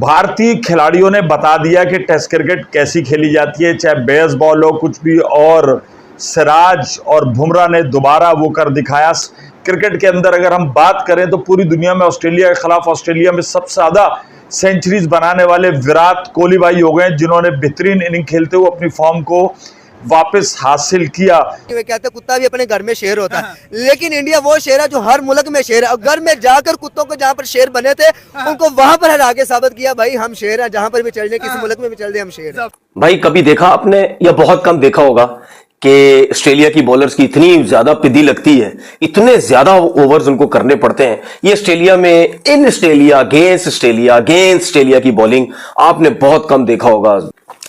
भारतीय खिलाड़ियों ने बता दिया कि टेस्ट क्रिकेट कैसी खेली जाती है, चाहे बेसबॉल हो कुछ भी। और सिराज और बुमराह ने दोबारा वो कर दिखाया। क्रिकेट के अंदर अगर हम बात करें तो पूरी दुनिया में ऑस्ट्रेलिया के खिलाफ ऑस्ट्रेलिया में सबसे ज़्यादा सेंचुरीज बनाने वाले विराट कोहली भाई हो गए, जिन्होंने बेहतरीन इनिंग खेलते हुए अपनी फॉर्म को वापस हासिल किया। वे कहते हैं कुत्ता भी अपने घर में शेर होता है, लेकिन इंडिया वो शेर है जो हर मुल्क में शेर है। घर में जाकर कुत्तों को जहाँ पर शेर बने थे उनको वहां पर हरा के साबित किया, भाई हम शेर हैं, जहाँ पर भी चल जाए, किसी मुल्क में भी चल जाए हम शेर हैं। भाई कभी देखा आपने या बहुत कम देखा होगा कि ऑस्ट्रेलिया की बॉलर्स की इतनी ज्यादा पिदी लगती है, इतने ज्यादा ओवर्स उनको करने पड़ते हैं। ये ऑस्ट्रेलिया में इन ऑस्ट्रेलिया अगेंस्ट ऑस्ट्रेलिया की बॉलिंग आपने बहुत कम देखा होगा।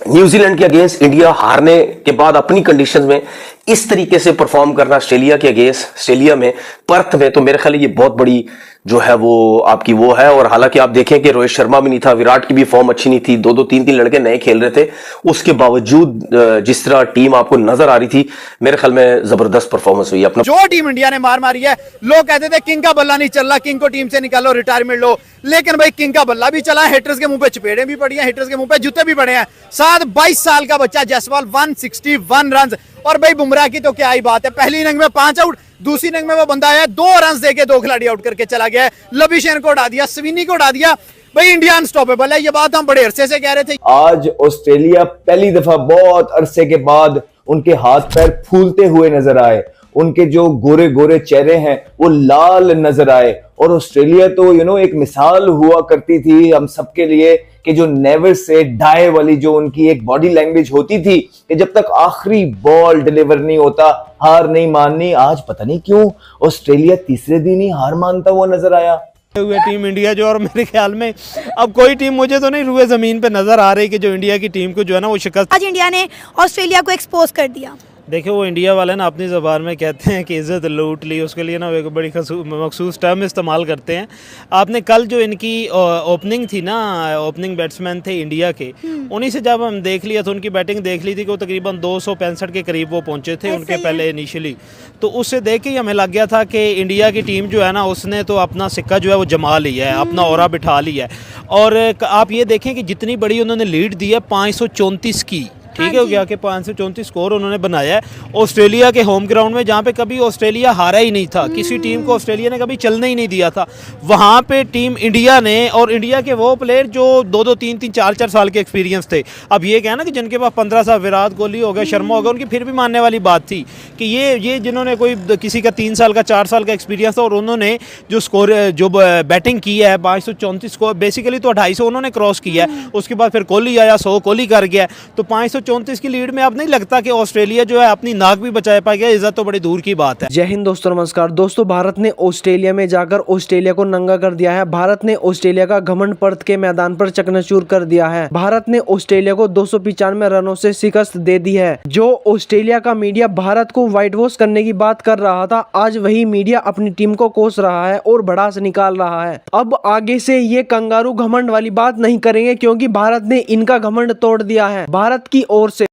न्यूजीलैंड के अगेंस्ट इंडिया हारने के बाद अपनी कंडीशंस में इस तरीके से परफॉर्म करना ऑस्ट्रेलिया के अगेंस्ट, ऑस्ट्रेलिया में पर्थ में, तो मेरे ख्याल ये बहुत बड़ी जो है वो आपकी वो है। और हालांकि आप देखें कि रोहित शर्मा भी नहीं था, विराट की भी फॉर्म अच्छी नहीं थी, दो तीन लड़के नए खेल रहे थे, उसके बावजूद जिस तरह टीम आपको नजर आ रही थी, मेरे ख्याल में जबरदस्त परफॉर्मेंस हुई अपना। जो टीम इंडिया ने मार मारी है, लोग कहते थे किंग का बल्ला नहीं चल रहा, किंग को टीम से निकालो, रिटायरमेंट लो, लेकिन भाई किंग का बल्ला भी चला, हिटर्स के मुंह पे चपेड़े भी पड़ी हैं, हिटर्स के मुंह पे जूते भी पड़े हैं। साथ 22 साल का बच्चा जसवाल 161 रन, और भाई बुमराह की तो क्या ही बात है, पहली इनिंग में 5 आउट, दूसरी इनिंग में वो बंदा आया 2 रन देके 2 खिलाड़ी आउट करके चला गया है। लबिशेन को उड़ा दिया, स्विनी को उड़ा दिया। भाई इंडिया अनस्टॉपेबल है, ये बात हम बड़े अरसे से कह रहे थे। आज ऑस्ट्रेलिया पहली दफा बहुत अरसे के बाद उनके हाथ पैर फूलते हुए नजर आए, उनके जो गोरे गोरे चेहरे हैं वो लाल नजर आए। और ऑस्ट्रेलिया तो एक मिसाल हुआ करती थी हम सबके लिए कि जो नेवर से डाई वाली जो उनकी एक बॉडी लैंग्वेज होती थी कि जब तक आखिरी बॉल डिलीवर नहीं होता हार नहीं माननी। आज पता नहीं क्यों ऑस्ट्रेलिया तीसरे दिन ही हार मानता हुआ नजर आया। हुए टीम इंडिया जो, और मेरे ख्याल में अब कोई टीम मुझे तो नहीं रुए जमीन पे नजर आ रही कि जो इंडिया की टीम को जो है ना वो शिकस्त। आज इंडिया ने ऑस्ट्रेलिया को एक्सपोज कर दिया। देखिए वो इंडिया वाले ना अपनी ज़बान में कहते हैं कि इज़्ज़त लूट ली, उसके लिए ना एक बड़ी मखसूस टर्म इस्तेमाल करते हैं। आपने कल जो इनकी ओपनिंग थी ना, ओपनिंग बैट्समैन थे इंडिया के, उन्हीं से जब हम देख लिया तो उनकी बैटिंग देख ली थी कि वो तकरीबन 265 के करीब वो पहुंचे थे उनके पहले इनिशियली। तो उससे देख के ही हमें लग गया था कि इंडिया की टीम जो है ना उसने तो अपना सिक्का जो है वो जमा लिया है, अपना औरा बिठा लिया है। और आप ये देखें कि जितनी बड़ी उन्होंने लीड दी है 534 की, ठीक है हो गया कि 534 स्कोर उन्होंने बनाया है ऑस्ट्रेलिया के होम ग्राउंड में, जहाँ पे कभी ऑस्ट्रेलिया हारा ही नहीं था, किसी टीम को ऑस्ट्रेलिया ने कभी चलने ही नहीं दिया था। वहाँ पे टीम इंडिया ने, और इंडिया के वो प्लेयर जो 2-2, 3-3, 4-4 साल के एक्सपीरियंस थे। अब ये कहना कि जिनके पास 15 साल, विराट कोहली हो गया, शर्मा हो गया, उनकी फिर भी मानने वाली बात थी कि ये जिन्होंने कोई किसी का 3 साल का 4 साल का एक्सपीरियंस था, और उन्होंने जो स्कोर जो बैटिंग की है 534 स्कोर, बेसिकली तो 250 उन्होंने क्रॉस किया है। उसके बाद फिर कोहली आया, 100 कोहली कर गया, तो 534 की लीड में अब नहीं लगता कि ऑस्ट्रेलिया जो है अपनी नाक भी बचा पाएगा। इज्जत तो बड़ी दूर की बात है। जय हिंद दोस्तों, नमस्कार दोस्तों। भारत ने ऑस्ट्रेलिया में जाकर ऑस्ट्रेलिया को नंगा कर दिया है। भारत ने ऑस्ट्रेलिया का घमंड पर्थ के मैदान पर चकनाचूर कर दिया है। भारत ने ऑस्ट्रेलिया को 295 रनों से शिकस्त दे दी है। जो ऑस्ट्रेलिया का मीडिया भारत को व्हाइट वॉश करने की बात कर रहा था, आज वही मीडिया अपनी टीम को कोस रहा है और भड़ास निकाल रहा है। अब आगे से ये कंगारू घमंड वाली बात नहीं करेंगे, क्योंकि भारत ने इनका घमंड तोड़ दिया है। भारत की ओर से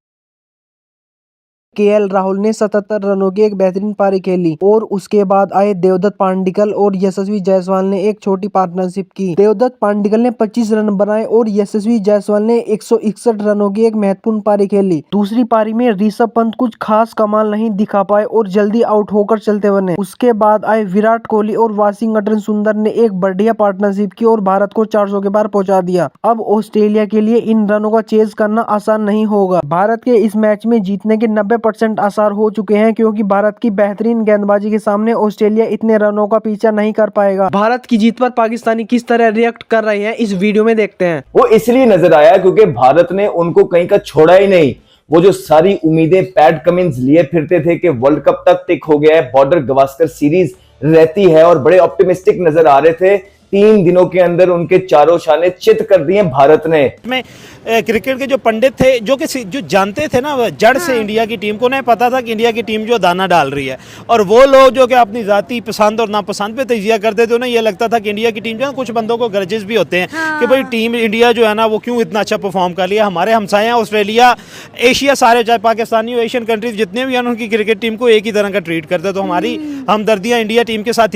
केएल राहुल ने 77 रनों की एक बेहतरीन पारी खेली, और उसके बाद आए देवदत्त पांडिकल और यशस्वी जायसवाल ने एक छोटी पार्टनरशिप की। देवदत्त पांडिकल ने 25 रन बनाए और यशस्वी जायसवाल ने 161 रनों की एक महत्वपूर्ण पारी खेली। दूसरी पारी में ऋषभ पंत कुछ खास कमाल नहीं दिखा पाए और जल्दी आउट होकर चलते बने। उसके बाद आए विराट कोहली और वाशिंगटन सुंदर ने एक बढ़िया पार्टनरशिप की और भारत को 400 के पार पहुंचा दिया। अब ऑस्ट्रेलिया के लिए इन रनों का चेज करना आसान नहीं होगा। भारत के इस मैच में जीतने के 90% आसार हो चुके हैं, क्योंकि भारत की बेहतरीन गेंदबाजी के सामने ऑस्ट्रेलिया इतने रनों का पीछा नहीं कर पाएगा। भारत की जीत पर पाकिस्तानी किस तरह रिएक्ट कर रहे हैं, इस वीडियो में देखते हैं। वो इसलिए नजर आया क्योंकि भारत ने उनको कहीं का छोड़ा ही नहीं। वो जो सारी उम्मीदें पैट कमिंस लिए फिरते थे कि वर्ल्ड कप तक टिक हो गया है, बॉर्डर गवास्कर सीरीज रहती है, और बड़े ऑप्टिमिस्टिक नजर आ रहे थे, 3 दिनों के अंदर उनके चारों शाने चित कर दिए भारत ने। क्रिकेट के जो पंडित थे जो जानते थे ना जड़ से इंडिया की टीम को, उन्हें पता था कि इंडिया की टीम जो दाना डाल रही है, और वो लोग जो कि अपनी जाती पसंद और नापसंद पे तजिया करते थे, उन्हें ये लगता था कि इंडिया की टीम जो है, कुछ बंदों को ग्रजेस भी होते हैं कि भाई टीम इंडिया जो है ना वो क्यों इतना अच्छा परफॉर्म कर लिया। हमारे हमसाया ऑस्ट्रेलिया, एशिया सारे, चाहे पाकिस्तानी हो, एशियन कंट्रीज जितने भी हैं, उनकी क्रिकेट टीम को एक ही तरह का ट्रीट करते, तो हमारी हमदर्दियाँ इंडिया टीम के साथ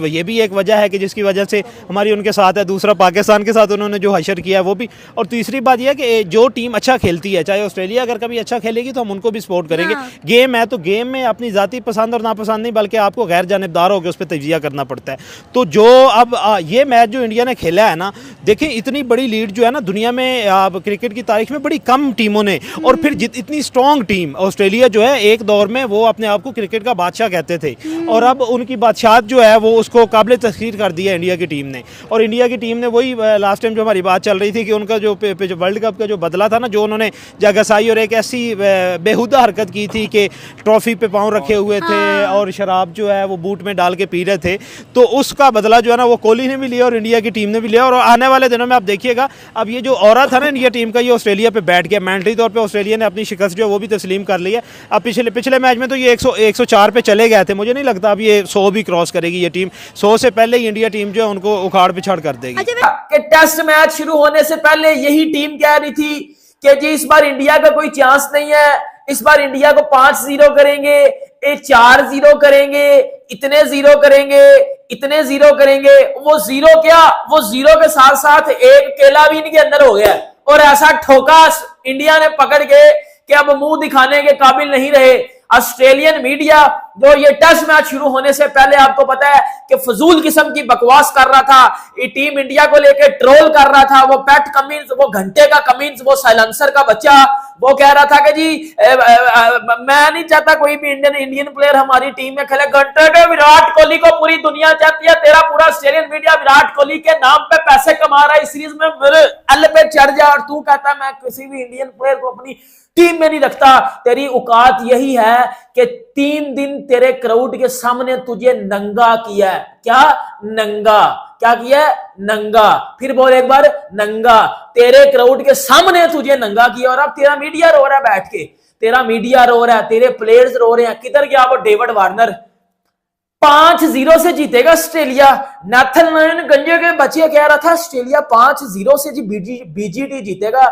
ये भी एक वजह है कि जिसकी वजह से से हमारी उनके साथ है, दूसरा पाकिस्तान के साथ उन्होंने जो हशर किया है वो भी, और तीसरी बात यह है कि जो टीम अच्छा खेलती है, चाहे ऑस्ट्रेलिया अगर कभी अच्छा खेलेगी तो हम उनको भी सपोर्ट करेंगे। गेम है तो गेम में अपनी ज़ाती पसंद और नापसंद नहीं, बल्कि आपको गैर जानिबदार होकर उस पर तजिया करना पड़ता है। तो जो अब ये मैच जो इंडिया ने खेला है ना, देखें इतनी बड़ी लीड जो है ना दुनिया में क्रिकेट की तारीख में बड़ी कम टीमों ने, और फिर इतनी स्ट्रॉन्ग टीम ऑस्ट्रेलिया जो है, एक दौर में वो अपने आप को क्रिकेट का बादशाह कहते थे, और अब उनकी बादशाहत जो है वो उसको काबिल तस्खीर कर दिया इंडिया की टीम ने। और इंडिया की टीम ने वही लास्ट टाइम जो हमारी बात चल रही थी कि उनका जो वर्ल्ड कप का जो बदला था ना, जो उन्होंने जगहसाई और एक ऐसी बेहुदा हरकत की थी कि ट्रॉफी पे पाँव रखे हुए थे और शराब जो है वो बूट में डाल के पी रहे थे, तो उसका बदला जो है ना वो कोहली ने भी लिया और इंडिया की टीम ने भी लिया। और आने वाले दिनों में आप देखिएगा, अब ये जो औरा था ना इंडिया टीम का, ये ऑस्ट्रेलिया पे बैठ गया। मेंटली तौर पे ऑस्ट्रेलिया ने अपनी शिकस्त जो है वो भी तस्लीम कर ली है। अब पिछले मैच में तो ये 104 पे चले गए थे, मुझे नहीं लगता अब ये 100 भी क्रॉस करेगी ये टीम। 100 से पहले ही इंडिया टीम जो है उनको उखाड़ पिछाड़ कर देगी। कि टेस्ट मैच शुरू होने से पहले यही टीम कह रही थी कि जी इस बार इंडिया का कोई चांस नहीं है, इस बार इंडिया को 5-0 करेंगे, 4-0 करेंगे, इतने जीरो करेंगे, इतने जीरो करेंगे। वो जीरो क्या, वो जीरो के साथ साथ एक केला भी इनके अंदर हो गया, और ऐसा ठोका इंडिया ने पकड़ के कि अब मुंह दिखाने के काबिल नहीं रहे। ऑस्ट्रेलियन मीडिया जो ये टेस्ट मैच शुरू होने से पहले आपको पता है कि फजूल किस्म की बकवास कर रहा था, ये टीम इंडिया को लेकर ट्रोल कर रहा था। वो पैट कमिंस, वो घंटे का कमिंस, वो साइलेंसर का बच्चा, वो कह रहा था कि जी मैं नहीं चाहता कोई भी इंडियन प्लेयर हमारी टीम में खेले। घंटे के विराट कोहली को पूरी दुनिया चाहती है, तेरा पूरा ऑस्ट्रेलियन मीडिया विराट कोहली के नाम पे पैसे कमा रहा है, इस सीरीज में मेरे एल पे चढ़ जा, और तू कहता है मैं किसी भी इंडियन प्लेयर को अपनी टीम में नहीं रखता। तेरी औकात यही है कि 3 दिन तेरे क्राउड के सामने तुझे नंगा किया है। क्या नंगा, क्या किया है? नंगा। फिर बोल एक बार, नंगा। तेरे क्राउड के सामने तुझे नंगा किया, और अब तेरा मीडिया रो रहा है बैठ के, तेरा मीडिया रो रहा है, तेरे प्लेयर्स रो रहे हैं। किधर गया वो डेविड वार्नर? 5-0 से जीतेगा ऑस्ट्रेलिया। नेथन लायन गंजे के बच्चे कह रहा था ऑस्ट्रेलिया 5-0 से बीजीटी जीतेगा।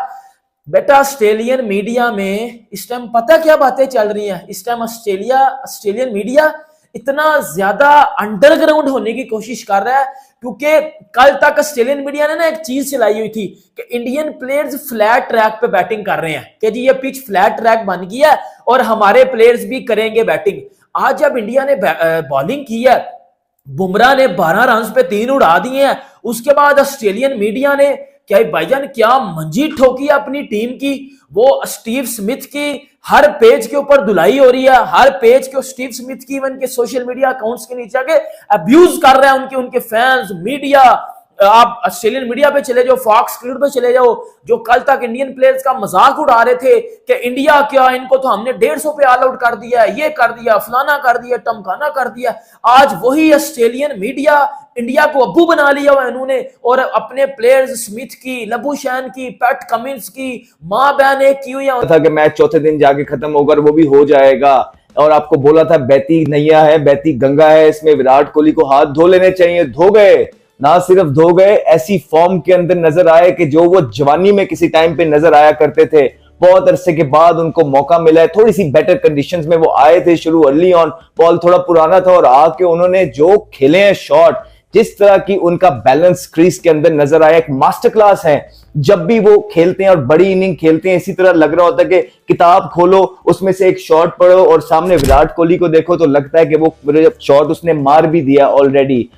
बेटा ऑस्ट्रेलियन मीडिया में इस टाइम पता क्या बातें चल रही हैं? इस टाइम ऑस्ट्रेलियन मीडिया इतना ज्यादा अंडरग्राउंड होने की कोशिश कर रहा है, क्योंकि कल तक ऑस्ट्रेलियन मीडिया ने ना एक चीज चलाई हुई थी कि इंडियन प्लेयर्स फ्लैट ट्रैक पे बैटिंग कर रहे हैं, कि जी ये पिच फ्लैट ट्रैक बन गया है और हमारे प्लेयर्स भी करेंगे बैटिंग। आज जब इंडिया ने बॉलिंग की है, बुमराह ने 12 रन पे 3 उड़ा दिए हैं, उसके बाद ऑस्ट्रेलियन मीडिया ने क्या भाईजान क्या मंजी ठोकी अपनी टीम की। वो स्टीव स्मिथ की हर पेज के ऊपर धुलाई हो रही है, हर पेज के स्टीव स्मिथ की इवन के सोशल मीडिया अकाउंट्स के नीचे आके अब्यूज कर रहे हैं उनके फैंस, मीडिया। आप ऑस्ट्रेलियन मीडिया पे चले जाओ, फॉक्स क्रिकेट पे चले जाओ, जो कल तक इंडियन प्लेयर्स का मजाक उड़ा रहे थे कि इंडिया क्या, इनको तो हमने 150 पे ऑल आउट कर दिया, ये कर दिया, फलाना कर दिया, टमकाना कर दिया। आज वही ऑस्ट्रेलियन मीडिया इंडिया को अब्बू बना लिया हुआ इन्होंने, और अपने प्लेयर्स स्मिथ की, लबूशैन की, पैट कमिंस की मां बहन एक की हुई था कि मैच चौथे दिन जाके खत्म होकर वो भी हो जाएगा। और आपको बोला था बहती नैया है, बहती गंगा है, इसमें विराट कोहली को हाथ धो लेने चाहिए। धो गए, ना सिर्फ धो गए, ऐसी फॉर्म के अंदर नजर आए कि जो वो जवानी में किसी टाइम पे नजर आया करते थे। बहुत अरसे के बाद उनको मौका मिला है, थोड़ी सी बेटर कंडीशंस में वो आए थे शुरू अर्ली ऑन, बॉल थोड़ा पुराना था, और आके उन्होंने जो खेले हैं शॉट, जिस तरह की उनका बैलेंस क्रीज के अंदर नजर आया, एक मास्टर क्लास है। जब भी वो खेलते हैं और बड़ी इनिंग खेलते हैं, इसी तरह लग रहा होता है कि किताब खोलो, उसमें से एक शॉट पढ़ो और सामने विराट कोहली को देखो तो लगता है कि वो शॉट उसने मार भी दिया ऑलरेडी।